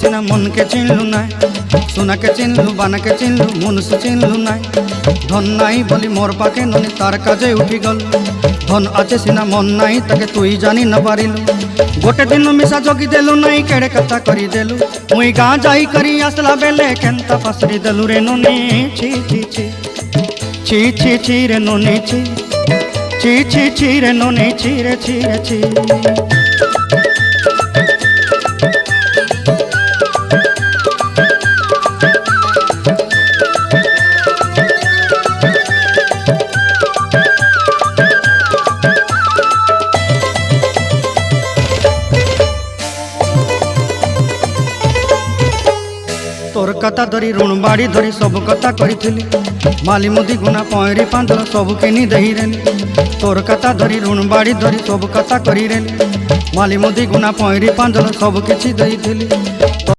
सिना मन के चिन्हलु ना सोना के चिन्हलु बाना के चिन्हलु मनुष्य चिन्हलु ना धन नाई बोली मोर पाके ननी तार काजे उठी गल धन आचे सिना मन नाई ताके तुई जानी न पारिलु गोटे दिन मिसा जगी देलु नाई केड़े कथा करी देलु मुई गाँ जाई करी आसला बेले केंता पासरी देलु रे ननी छी छी छी छी छी छी रे ननी छी छी छी छी रे ननी छी रे छी रे छी। तोर कथा धरी ऋण बाड़ी धरी सब कथा करी माली मुदी गुना पहरी पांदल सब किनी दही रेली तोर कथा धरी ऋण बाड़ी धरी सब कथा करी रेली माली मुदी गुना पहरी पांदल सब किछि दही